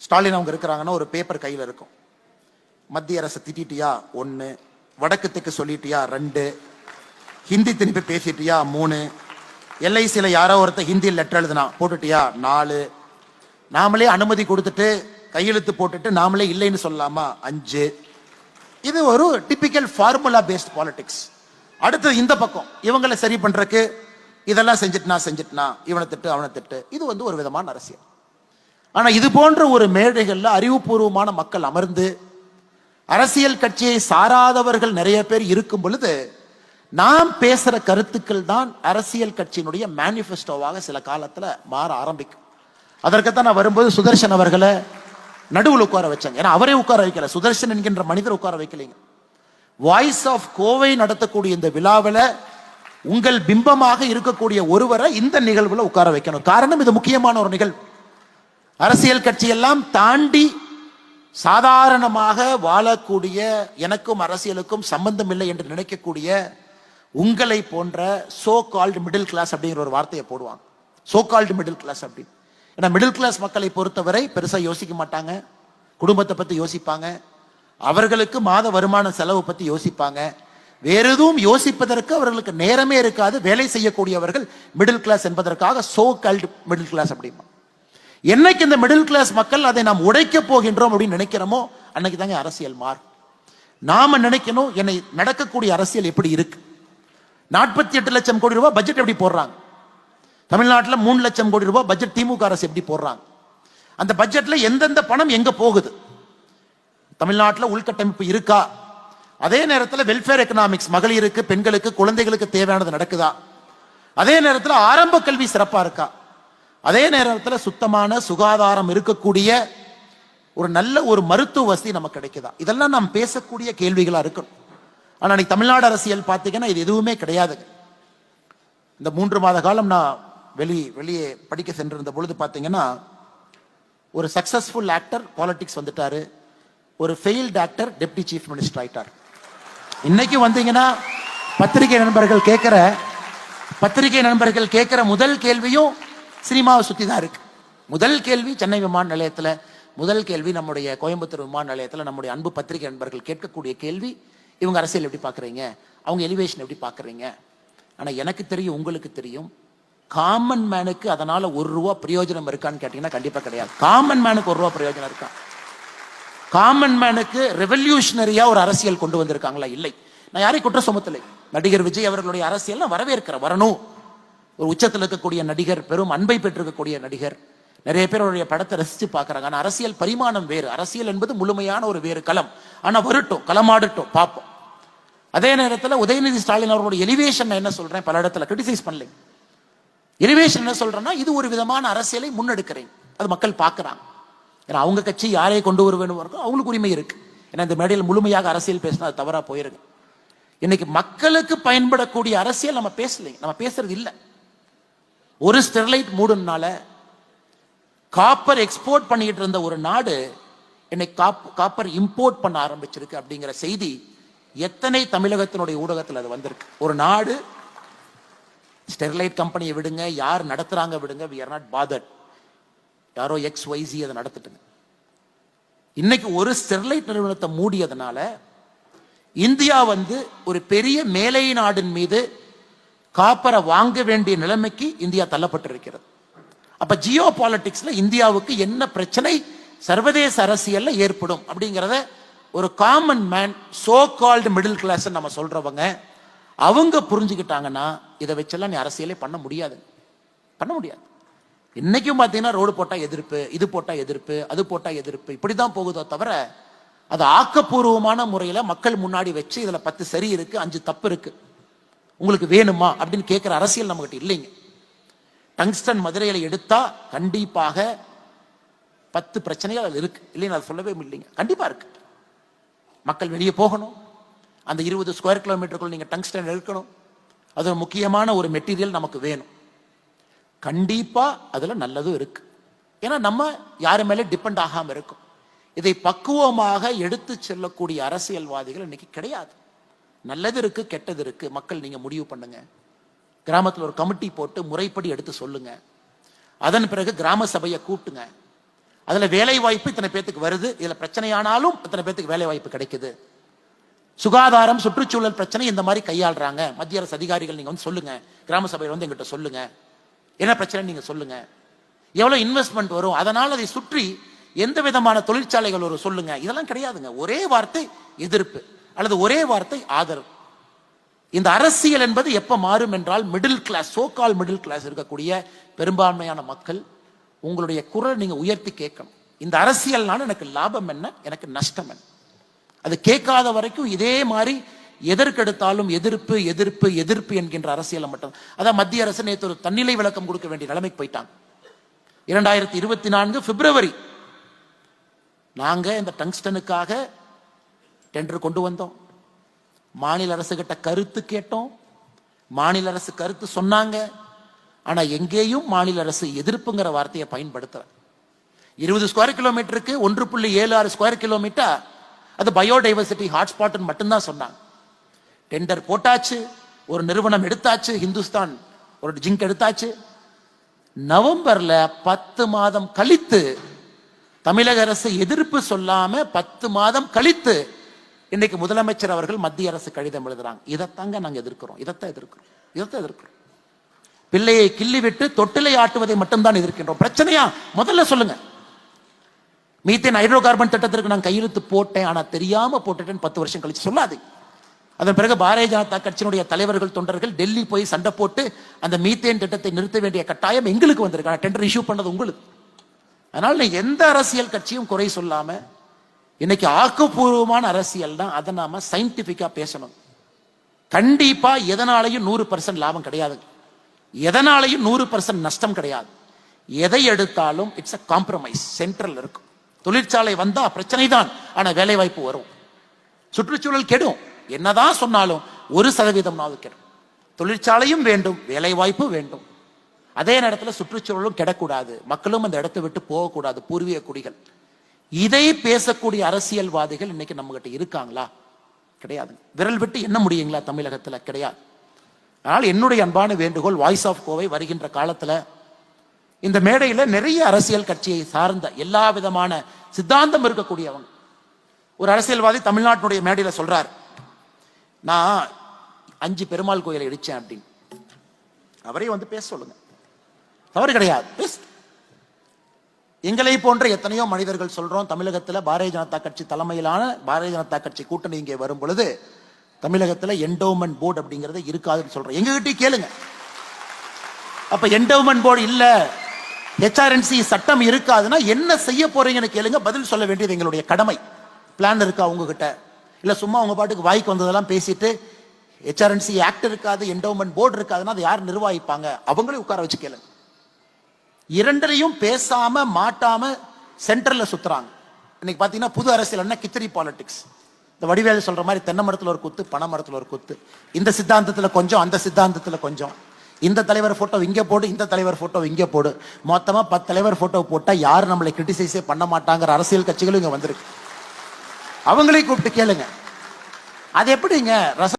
ஸ்டாலின் அவங்க இருக்கிறாங்கன்னா ஒரு பேப்பர் கையில் இருக்கும். மத்திய அரசு திட்டியா 1, வடக்கு தெற்கு சொல்லிட்டியா 2, ஹிந்தி திருப்பி பேசிட்டியா 3, எல்ஐசியில யாரோ ஒருத்தர் ஹிந்தியில் லெட்டர் எழுதுனா போட்டுட்டியா 4, நாமளே அனுமதி கொடுத்துட்டு கையெழுத்து போட்டுட்டு நாமளே இல்லைன்னு சொல்லலாமா 5. இது ஒரு டிபிக்கல் ஃபார்முலா பேஸ்ட் பாலிடிக்ஸ். அடுத்து இந்த பக்கம் இவங்களை சரி பண்றதுக்கு இதெல்லாம் செஞ்சிட்டுனா இவனை திட்டு அவனை திட்டு. இது ஒரு விதமான அரசியல். ஆனா இது போன்ற ஒரு மேடைகள்ல அறிவுபூர்வமான மக்கள் அமர்ந்து அரசியல் கட்சியை சாராதவர்கள் நிறைய பேர் இருக்கும் பொழுது நாம் பேசுற கருத்துக்கள் தான் அரசியல் கட்சியினுடைய மேனிஃபெஸ்டோவாக சில காலத்துல மாற ஆரம்பிக்கும். அதற்குத்தான் நான் வரும்போது சுதர்சன் அவர்களை நடுவில் உட்கார வச்சாங்க. ஏன்னா அவரே உட்கார வைக்கல, சுதர்சன் என்கின்ற மனிதர் உட்கார வைக்கலைங்க. வாய்ஸ் ஆஃப் கோவை நடத்தக்கூடிய இந்த விழாவில் உங்கள் பிம்பமாக இருக்கக்கூடிய ஒருவரை இந்த நிகழ்வுல உட்கார வைக்கணும். காரணம், இது முக்கியமான ஒரு நிகழ்வு. அரசியல் கட்சியெல்லாம் தாண்டி சாதாரணமாக வாழக்கூடிய, எனக்கும் அரசியலுக்கும் சம்பந்தம் இல்லை என்று நினைக்கக்கூடிய உங்களை போன்ற சோ கால்டு மிடில் கிளாஸ் அப்படிங்கிற ஒரு வார்த்தையை போடுவாங்க. சோ கால்டு மிடில் கிளாஸ் அப்படி. ஏன்னா மிடில் கிளாஸ் மக்களை பொறுத்தவரை பெருசா யோசிக்க மாட்டாங்க, குடும்பத்தை பத்தி யோசிப்பாங்க, அவர்களுக்கு மாத வருமான செலவு பத்தி யோசிப்பாங்க, வேற எதுவும் யோசிப்பதற்கு அவர்களுக்கு நேரமே இருக்காது. வேலை செய்யக்கூடியவர்கள் மிடில் கிளாஸ் என்பதற்காக சோ கால்டு மிடில் கிளாஸ் அப்படிமா. என்னைக்கு இந்த மிடில் கிளாஸ் மக்கள் அதை நாம் உடைக்க போகின்றோம் அப்படின்னு நினைக்கிறோமோ அன்னைக்கு தாங்க அரசியல் மாறும். நாம நினைக்கணும், என்னை நடக்கக்கூடிய அரசியல் எப்படி இருக்கு. 48 லட்சம் கோடி ரூபாய் பட்ஜெட் எப்படி போடுறாங்க, தமிழ்நாட்டில் 3 லட்சம் கோடி ரூபாய் பட்ஜெட் திமுக அரசு எப்படி போடுறாங்க, அந்த பட்ஜெட்ல எந்தெந்த பணம் எங்க போகுது, தமிழ்நாட்டில் உள்கட்டமைப்பு இருக்கா, அதே நேரத்தில் வெல்ஃபேர் எக்கனாமிக்ஸ் மகளிருக்கு, பெண்களுக்கு, குழந்தைகளுக்கு தேவையானது நடக்குதா, அதே நேரத்தில் ஆரம்ப கல்வி சிறப்பா இருக்கா, அதே நேரத்தில் சுத்தமான சுகாதாரம் இருக்கக்கூடிய ஒரு நல்ல ஒரு மருத்துவ வசதி நமக்கு கிடைக்குதா. இதெல்லாம் நாம் பேசக்கூடிய கேள்விகளா இருக்கணும். ஆனா நீ தமிழ்நாடு அரசியல் பார்த்தீங்கன்னா இது எதுவுமே கிடையாது. இந்த 3 மாத காலம் நான் வெளியே படிக்க சென்றிருந்த பொழுது பார்த்தீங்கன்னா ஒரு சக்சஸ்ஃபுல் ஆக்டர் பாலிடிக்ஸ் வந்துட்டாரு, ஒரு failed actor deputy chief minister ஆயிட்டார். இன்னைக்கு வந்தீங்கன்னா பத்திரிகை நண்பர்கள் கேட்கிற முதல் கேள்வியும் சினிமாவை சுத்தி தான் இருக்கு. முதல் கேள்வி சென்னை விமான நிலையத்தில், முதல் கேள்வி நம்முடைய கோயம்புத்தூர் விமான நிலையத்தில் நம்முடைய அன்பு பத்திரிகை நண்பர்கள் கேட்கக்கூடிய கேள்வி, இவங்க அரசியல் எப்படி பார்க்குறீங்க, அவங்க எலிவேஷன் எப்படி பார்க்குறீங்க. ஆனால் எனக்கு தெரியும், உங்களுக்கு தெரியும், காமன் மேனுக்கு அதனால ₹1 பிரயோஜனம் இருக்கான்னு கேட்டீங்கன்னா கண்டிப்பாக கிடையாது. காமன் மேனுக்கு ₹1 பிரயோஜனம் இருக்கா? காமன் மேனுக்கு ரெவல்யூஷனரியா ஒரு அரசியல் கொண்டு வந்திருக்காங்களா? இல்லை. நான் யாரையும் குற்றம் சுமத்தலை. நடிகர் விஜய் அவர்களுடைய அரசியல் நான் வரவேற்கிறேன், வரணும். ஒரு உச்சத்தில் இருக்கக்கூடிய நடிகர், பெரும் அன்பை பெற்றிருக்கக்கூடிய நடிகர், நிறைய பேர் அவருடைய படத்தை ரசித்து பார்க்குறாங்க. ஆனால் அரசியல் பரிமாணம் வேறு. அரசியல் என்பது முழுமையான ஒரு வேறு களம். ஆனால் வரட்டும், களமாடட்டும், பார்ப்போம். அதே நேரத்தில் உதயநிதி ஸ்டாலின் அவர்களுடைய எலிவேஷன் என்ன சொல்றேன், பல இடத்துல கிரிட்டிசைஸ் பண்ணல. எலிவேஷன் என்ன சொல்றேன்னா, இது ஒரு விதமான அரசியலை முன்னெடுக்கிறேன், அது மக்கள் பார்க்குறாங்க. ஏன்னா அவங்க கட்சி யாரை கொண்டு வர வேணும் அவங்களுக்கு உரிமை இருக்கு. ஏன்னா இந்த மேடையில் முழுமையாக அரசியல் பேசினா அது தவறா போயிருக்கு. இன்னைக்கு மக்களுக்கு பயன்படக்கூடிய அரசியல் நம்ம பேசலைங்க, நம்ம பேசுறது இல்லை. ஒரு ஸ்டெர்லைட் மூடுனால காப்பர் எக்ஸ்போர்ட் பண்ணிட்டு இருந்த ஒரு நாடு இன்னைக்கு காப்பர் இம்போர்ட் பண்ண ஆரம்பிச்சிருக்கு அப்படிங்கிற செய்தி எத்தனை தமிழகத்தினுடைய ஊடகத்தில் அது வந்திருக்கு. ஒரு நாடு ஸ்டெர்லைட் கம்பெனியை விடுங்க, யார் நடத்துறாங்க விடுங்க, we are not bothered, யாரோ XYZ அதை நடத்திட்டுங்க. இன்னைக்கு ஒரு ஸ்டெர்லைட் நிறுவனத்தை மூடியதுனால இந்தியா ஒரு பெரிய மேலை நாடின் மீது காப்பரை வாங்க வேண்டிய நிலைமைக்கு இந்தியா தள்ளப்பட்டிருக்கிறது. அப்ப ஜியோ பாலிட்டிக்ஸ்ல இந்தியாவுக்கு என்ன பிரச்சனை சர்வதேச அரசியல்ல ஏற்படும் அப்படிங்கிறத ஒரு common man, so called middle class நம்ம சொல்றவங்க அவங்க புரிஞ்சுக்கிட்டாங்கன்னா இதை வச்செல்லாம் நீ அரசியலே பண்ண முடியாது. இன்னைக்கும் பார்த்தீங்கன்னா ரோடு போட்டா எதிர்ப்பு, இது போட்டா எதிர்ப்பு, அது போட்டா எதிர்ப்பு, இப்படிதான் போகுதோ தவிர அது ஆக்கப்பூர்வமான முறையில மக்கள் முன்னாடி வச்சு இதுல 10 சரி இருக்கு, 5 தப்பு இருக்கு, உங்களுக்கு வேணுமா அப்படின்னு கேட்கிற அரசியல் நம்மகிட்ட இல்லைங்க. டங்ஸ்டன் மதுரையில எடுத்தா கண்டிப்பாக 10 பிரச்சனைகள் அது இருக்கு, இல்லைன்னு அது சொல்லவே இல்லைங்க. கண்டிப்பா இருக்கு. மக்கள் வெளியே போகணும், அந்த 20 ஸ்கொயர் கிலோமீட்டருக்குள் நீங்க டங்ஸ்டன் எடுக்கணும், அது ஒரு முக்கியமான ஒரு மெட்டீரியல் நமக்கு வேணும். கண்டிப்பா அதுல நல்லதும் இருக்கு. ஏன்னா நம்ம யாரு மேலே டிபெண்ட் ஆகாம இருக்கும். இதை பக்குவமாக எடுத்து செல்லக்கூடிய அரசியல்வாதிகள் இன்னைக்கு கிடையாது. நல்லது இருக்கு, கெட்டது இருக்கு, மக்கள் நீங்க முடிவு பண்ணுங்க. கிராமத்தில் ஒரு கமிட்டி போட்டு முறைப்படி எடுத்து சொல்லுங்க. அதன் பிறகு கிராம சபையை கூட்டுங்க. அதுல வேலை வாய்ப்பு இத்தனை பேத்துக்கு வருது, இதுல பிரச்சனையானாலும் இத்தனை பேத்துக்கு வேலை வாய்ப்பு கிடைக்குது. சுகாதாரம், சுற்றுச்சூழல் பிரச்சனை இந்த மாதிரி கையாளுறாங்க. மத்திய அரசு அதிகாரிகள் நீங்க வந்து சொல்லுங்க, கிராம சபையில் வந்து எங்கிட்ட சொல்லுங்க, என்ன பிரச்சனை நீங்க சொல்லுங்க, எவ்வளவு இன்வெஸ்ட்மெண்ட் வரும், அதனால் அதை சுற்றி எந்த விதமான தொழிற்சாலைகள் வரும் சொல்லுங்க. இதெல்லாம் கிடையாதுங்க. ஒரே வார்த்தை எதிர்ப்பு அல்லது ஒரே வார்த்தை ஆதரவு. இந்த அரசியல் என்பது எப்ப மாறும் என்றால், middle class, so call middle class இருக்கக்கூடிய பெரும்பான்மையான மக்கள் உங்களுடைய குரல் நீங்க உயர்த்தி கேட்கணும். இந்த அரசியல்னால எனக்கு லாபம் என்ன, எனக்கு நஷ்டம் என்ன, அது கேட்காத வரைக்கும் இதே மாதிரி எதற்கெடுத்தாலும் எதிர்ப்பு எதிர்ப்பு எதிர்ப்பு என்கின்ற அரசியலை மட்டும். அதான் மத்திய அரசு நேற்று ஒரு தன்னிலை விளக்கம் கொடுக்க வேண்டிய நிலைமைக்கு போயிட்டாங்க. 2024 பிப்ரவரி நாங்க இந்த டங்ஸ்டனுக்காக டெண்டர் கொண்டு வந்தோம். மாநில அரசு கிட்ட கருத்து கேட்டோம். மாநில அரசு கருத்து சொன்னாங்க. ஆனா எங்கேயும் மாநில அரசு எதிர்ப்புங்கிற வார்த்தையை பயன்படுத்தல. 20 ஸ்கொயர் கிலோமீட்டருக்கு 1.76 ஸ்கொயர் கிலோமீட்டர் அது பயோடைவர்சிட்டி ஹாட்ஸ்பாட் மட்டும்தான் சொன்னாங்க. டெண்டர் போட்டாச்சு, ஒரு நிறுவனம் எடுத்தாச்சு, ஹிந்துஸ்தான் ஒரு ஜிங்க் எடுத்தாச்சு. நவம்பர்ல 10 மாதம் கழித்து தமிழக அரசு எதிர்ப்பு சொல்லாம 10 மாதம் கழித்து இன்னைக்கு முதலமைச்சர் அவர்கள் மத்திய அரசு கடிதம் எழுதுறாங்க. இதைத்தாங்க நாங்க எதிர்க்கிறோம், இதைத்தான் எதிர்க்கிறோம். பிள்ளையை கிள்ளி விட்டு தொட்டிலை ஆட்டுவதை மட்டும்தான் எதிர்க்கின்றோம். பிரச்சனையா முதல்ல சொல்லுங்க. மீத்தேன் ஹைட்ரோ கார்பன் திட்டத்திற்கு நான் கையெழுத்து போட்டேன், ஆனா தெரியாம போட்டுட்டேன்னு 10 வருஷம் கழிச்சு சொல்லாது. அதன் பிறகு பாரதிய ஜனதா கட்சியினுடைய தலைவர்கள், தொண்டர்கள் டெல்லி போய் சண்டை போட்டு அந்த மீத்தேன் திட்டத்தை நிறுத்த வேண்டிய கட்டாயம் எங்களுக்கு வந்திருக்கு. டெண்டர் இஷ்யூ பண்ணது உங்களுக்கு. அதனால நீ எந்த அரசியல் கட்சியும் குறை சொல்லாம இன்னைக்கு ஆக்கப்பூர்வமான அரசியல் தான், அதை நாம சயின்டிபிக்கா பேசணும். கண்டிப்பா எதனாலையும் 100% லாபம் கிடையாது, எதனாலையும் 100% நஷ்டம் கிடையாது. எதை எடுத்தாலும் இட்ஸ் அ காம்ப்ரமைஸ், சென்ட்ரல் இருக்கும். தொழிற்சாலை வந்தா பிரச்சனை தான், ஆனா வேலை வாய்ப்பு வரும். சுற்றுச்சூழல் கெடும், என்னதான் சொன்னாலும் 1% கெடும். தொழிற்சாலையும் வேண்டும், வேலை வாய்ப்பு வேண்டும். அதே நேரத்தில் சுற்றுச்சூழலும் கெடக்கூடாது, மக்களும் அந்த இடத்தை விட்டு போகக்கூடாது, பூர்வீக குடிகள். இதை பேசக்கூடிய அரசியல்வாதிகள் இன்னைக்கு நம்ம கிட்ட இருக்காங்களா? கிடையாது. விரல் விட்டு என்ன முடியுங்களா தமிழகத்துல? கிடையாது. அதனால் என்னுடைய அன்பான வேண்டுகோள், வாய்ஸ் ஆஃப் கோவை வருகின்ற காலத்துல இந்த மேடையில நிறைய அரசியல் கட்சியை சார்ந்த எல்லா விதமான சித்தாந்தம் இருக்கக்கூடியவங்க. ஒரு அரசியல்வாதி தமிழ்நாட்டினுடைய மேடையில சொல்றார், நான் 5 பெருமாள் கோயிலை இடிச்சேன் அப்படின்னு. அவரே வந்து பேச சொல்லுங்க, தவறு கிடையாது. எங்களை போன்ற எத்தனையோ மனிதர்கள் சொல்றோம், தமிழகத்துல பாரதிய ஜனதா கட்சி தலைமையிலான பாரதிய ஜனதா கட்சி கூட்டணி இங்கே வரும் பொழுது தமிழகத்துல என்டோமென்ட் போர்டு அப்படிங்கறது இருக்காதுன்னு சொல்றோம். எங்ககிட்ட கேளுங்க. அப்ப என்டோமென்ட் போர்டு இல்ல, ஹெச்ஆர்என்சி சட்டம் இருக்காதுன்னா என்ன செய்ய போறீங்கன்னு கேளுங்க, பதில் சொல்ல வேண்டியது எங்களுடைய கடமை. பிளான் இருக்கா உங்ககிட்ட? இல்ல சும்மா உங்க பாட்டுக்கு வாய்க்கு வந்ததெல்லாம் பேசிட்டு ஹெச்ஆர்என்சி ஆக்ட் இருக்காது, என்டோமென்ட் போர்டு இருக்காதுன்னா அதை யார் நிர்வகிப்பாங்க? அவங்களே உட்கார வச்சு கேளுங்க. இரண்டரையும் பேசாம மாட்டாம சென்ட்ரல்ல சுத்துறாங்க. இன்னைக்கு பாத்தீங்கன்னா புது அரசியல் என்ன, கிச்சரி பாலிடிக்ஸ். இந்த வடிவேலு சொல்ற மாதிரி தென்னை மரத்துல ஒரு குத்து, பனை மரத்துல ஒரு குத்து, இந்த சித்தாந்தத்துல கொஞ்சம், அந்த சித்தாந்தத்துல கொஞ்சம், இந்த தலைவர் போட்டோ இங்க போடு, இந்த தலைவர் போட்டோ இங்க போடு, மொத்தமா 10 தலைவர் போட்டோ போட்டா யாரும் நம்மளை கிரிட்டிசைஸே பண்ண மாட்டாங்கிற அரசியல் கட்சிகளும் இங்க வந்திருக்கு. அவங்களே கூப்பிட்டு கேளுங்க. அது எப்படிங்க